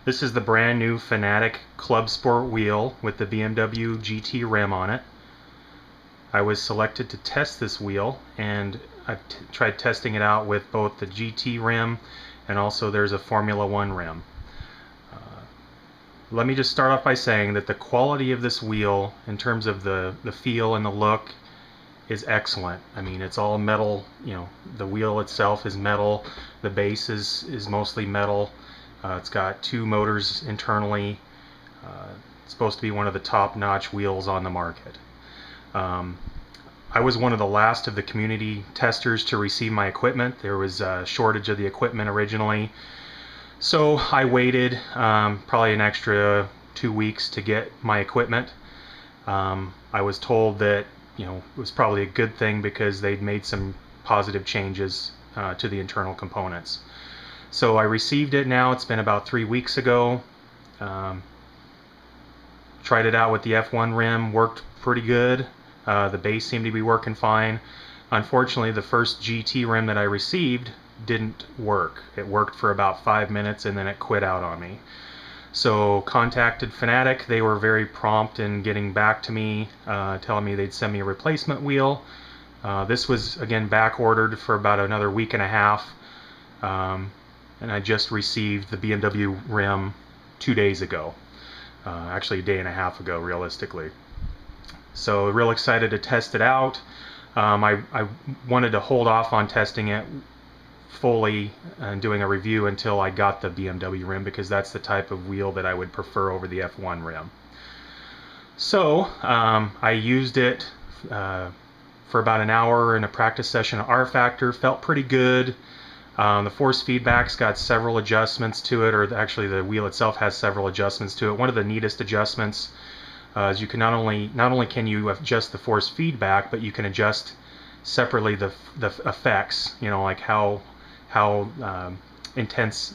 This is the brand new Fanatec Clubsport wheel with the BMW GT rim on it. I was selected to test this wheel, and I've tried testing it out with both the GT rim and also there's a Formula One rim. Let me just start off by saying that the quality of this wheel in terms of the feel and the look is excellent. I mean, it's all metal, the wheel itself is metal, the base is mostly metal. It's got two motors internally. It's supposed to be one of the top-notch wheels on the market. I was one of the last of the community testers to receive my equipment. There was a shortage of the equipment originally, so I waited probably an extra 2 weeks to get my equipment. I was told that it was probably a good thing because they'd made some positive changes to the internal components. So I received it now. It's been about 3 weeks ago. Tried it out with the F1 rim, worked pretty good. The base seemed to be working fine. Unfortunately, the first GT rim that I received didn't work. It worked for about 5 minutes and then it quit out on me. So contacted Fanatec. They were very prompt in getting back to me, telling me they'd send me a replacement wheel. This was again back ordered for about another week and a half. And I just received the BMW rim 2 days ago. Actually a day and a half ago, realistically. So real excited to test it out. I wanted to hold off on testing it fully and doing a review until I got the BMW rim, because that's the type of wheel that I would prefer over the F1 rim. So I used it for about an hour in a practice session at R Factor. Felt pretty good. The force feedback's got several adjustments to it, or actually the wheel itself has several adjustments to it. One of the neatest adjustments is you can not only can you adjust the force feedback, but you can adjust separately the effects. Like how intense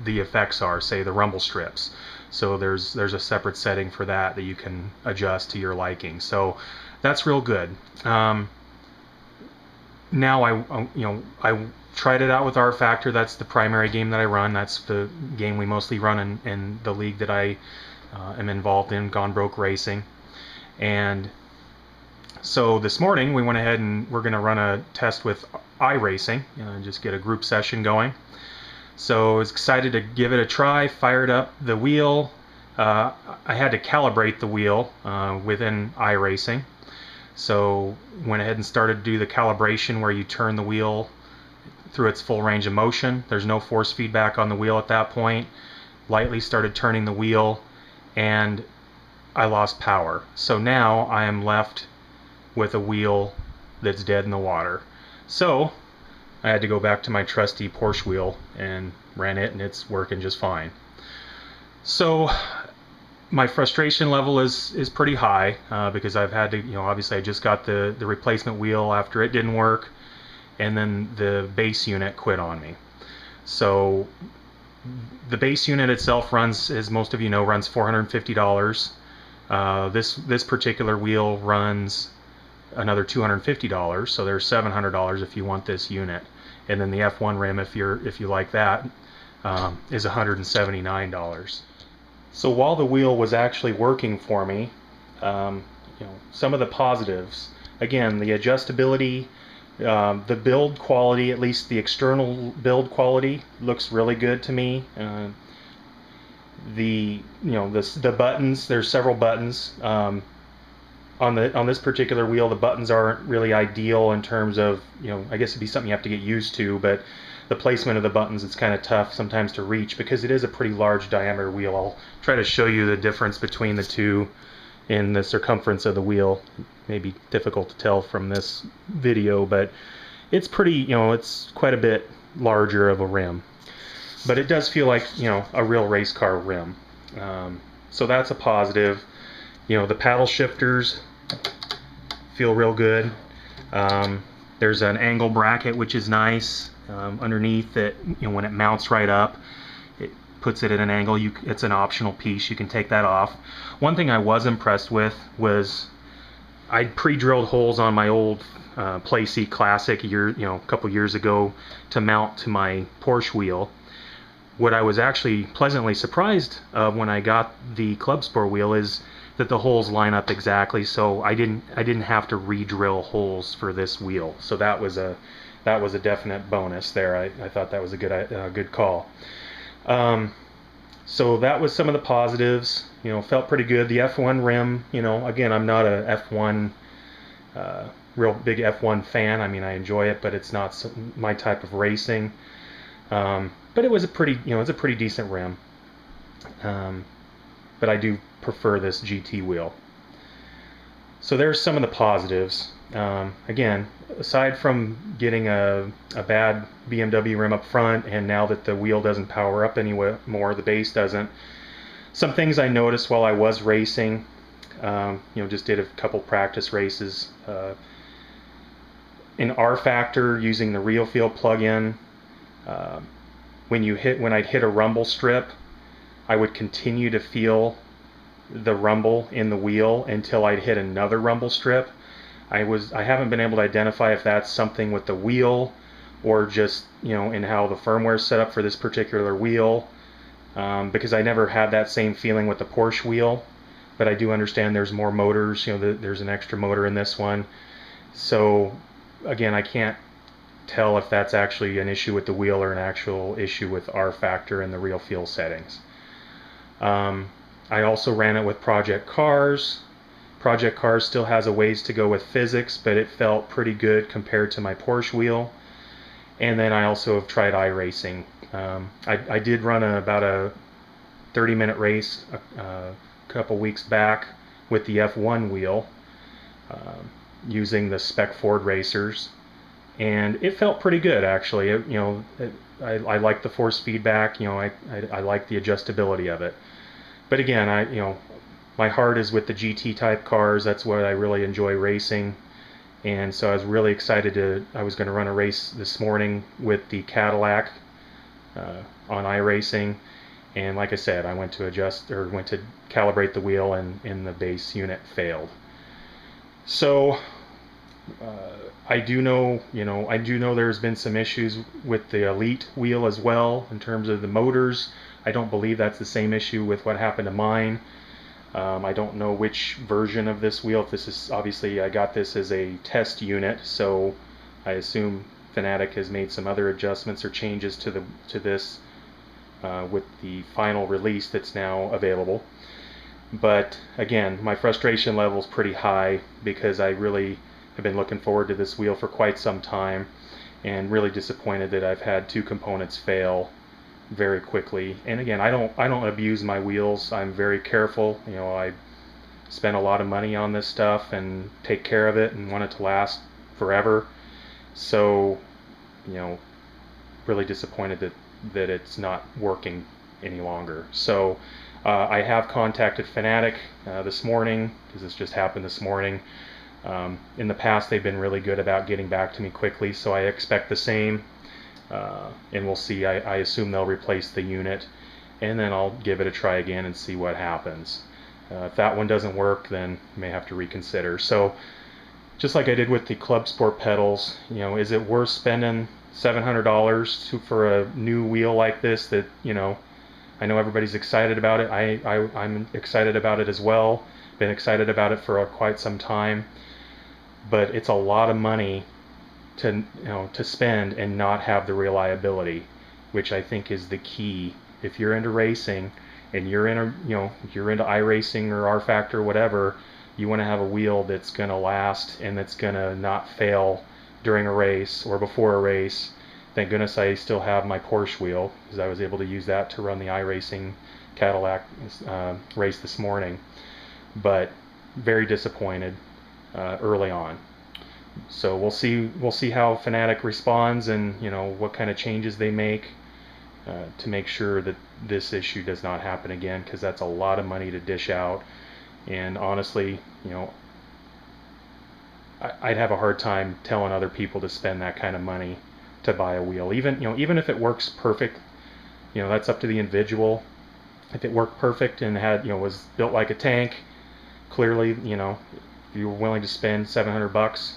the effects are, say the rumble strips. So there's a separate setting for that you can adjust to your liking. So that's real good. Now I tried it out with R Factor. That's the primary game that I run. That's the game we mostly run in the league that I am involved in, Gone Broke Racing. And so this morning we went ahead and we're going to run a test with iRacing, just get a group session going. So I was excited to give it a try, fired up the wheel. I had to calibrate the wheel within iRacing. So went ahead and started to do the calibration where you turn the wheel through its full range of motion. There's no force feedback on the wheel at that point. Lightly started turning the wheel and I lost power. So now I am left with a wheel that's dead in the water. So I had to go back to my trusty Porsche wheel and ran it, and it's working just fine. So my frustration level is pretty high because I've had to, obviously I just got the replacement wheel after it didn't work, and then the base unit quit on me. So the base unit itself runs, as most of you know, runs $450. This particular wheel runs another $250, so there's $700 if you want this unit. And then the F1 rim, if you like that, is $179. So while the wheel was actually working for me, some of the positives, again, the adjustability, the build quality, at least the external build quality, looks really good to me. The buttons, there's several buttons. On this particular wheel, the buttons aren't really ideal in terms of, I guess it'd be something you have to get used to, but the placement of the buttons, it's kind of tough sometimes to reach because it is a pretty large diameter wheel. I'll try to show you the difference between the two in the circumference of the wheel. It may be difficult to tell from this video, but it's pretty, it's quite a bit larger of a rim. But it does feel like, a real race car rim. So that's a positive. The paddle shifters feel real good. There's an angle bracket, which is nice. Underneath that, when it mounts right up, it puts it at an angle. It's an optional piece. You can take that off. One thing I was impressed with was I'd pre-drilled holes on my old Playseat Classic a couple years ago to mount to my Porsche wheel. what I was actually pleasantly surprised of when I got the Clubsport wheel is that the holes line up exactly, so I didn't have to re-drill holes for this wheel. So that was a definite bonus there. I thought that was a good call. So that was some of the positives. Felt pretty good. The F1 rim, again, I'm not a F1 real big F1 fan. I mean, I enjoy it, but it's not my type of racing. But it was it's a pretty decent rim. But I do prefer this GT wheel. So there's some of the positives. Again, aside from getting a bad BMW rim up front, and now that the wheel doesn't power up anymore, the base doesn't. Some things I noticed while I was racing, just did a couple practice races. In R Factor, using the Real Feel plug-in, when I'd hit a rumble strip, I would continue to feel the rumble in the wheel until I'd hit another rumble strip. I haven't been able to identify if that's something with the wheel or just in how the firmware is set up for this particular wheel, because I never had that same feeling with the Porsche wheel. But I do understand there's more motors. There's an extra motor in this one. So again, I can't tell if that's actually an issue with the wheel or an actual issue with R Factor and the Real Feel settings. I also ran it with Project Cars. Project Cars still has a ways to go with physics, but it felt pretty good compared to my Porsche wheel. And then I also have tried iRacing. I did run about a 30-minute race a couple weeks back with the F1 wheel, using the Spec Ford racers, and it felt pretty good actually. I like the force feedback. I like the adjustability of it. But again, my heart is with the GT type cars. That's what I really enjoy racing. And so I was really excited I was going to run a race this morning with the Cadillac on iRacing. And like I said, I went to calibrate the wheel, and the base unit failed. So I do know there's been some issues with the Elite wheel as well in terms of the motors. I don't believe that's the same issue with what happened to mine. I don't know which version of this wheel. If this is, obviously I got this as a test unit, so I assume Fanatec has made some other adjustments or changes to this with the final release that's now available. But again, my frustration level is pretty high because I really have been looking forward to this wheel for quite some time, and really disappointed that I've had two components fail very quickly. And again, I don't abuse my wheels. I'm very careful. I spend a lot of money on this stuff and take care of it and want it to last forever. So, really disappointed that it's not working any longer. So I have contacted Fanatec this morning, because this just happened this morning. In the past, they've been really good about getting back to me quickly, so I expect the same. And we'll see. I assume they'll replace the unit, and then I'll give it a try again and see what happens. If that one doesn't work, then I may have to reconsider. So just like I did with the Clubsport pedals, is it worth spending $700 for a new wheel like this that, I know everybody's excited about it. I'm excited about it as well. Been excited about it for quite some time. But it's a lot of money to spend and not have the reliability, which I think is the key. If you're into racing and you're into iRacing or R Factor or whatever, you want to have a wheel that's going to last and that's going to not fail during a race or before a race. Thank goodness I still have my Porsche wheel, because I was able to use that to run the iRacing Cadillac race this morning. But very disappointed early on. So we'll see how Fanatec responds, and what kind of changes they make to make sure that this issue does not happen again, because that's a lot of money to dish out. And honestly, I'd have a hard time telling other people to spend that kind of money to buy a wheel. Even if it works perfect, that's up to the individual. If it worked perfect and was built like a tank, clearly, if you were willing to spend $700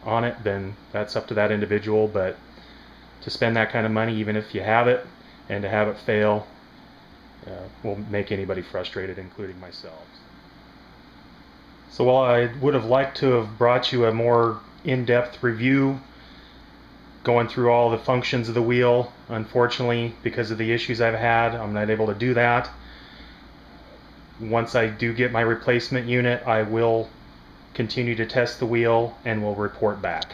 on it, then that's up to that individual. But to spend that kind of money, even if you have it and to have it fail will make anybody frustrated, including myself. So while I would have liked to have brought you a more in-depth review going through all the functions of the wheel, unfortunately, because of the issues I've had, I'm not able to do that. Once I do get my replacement unit, I will continue to test the wheel and will report back.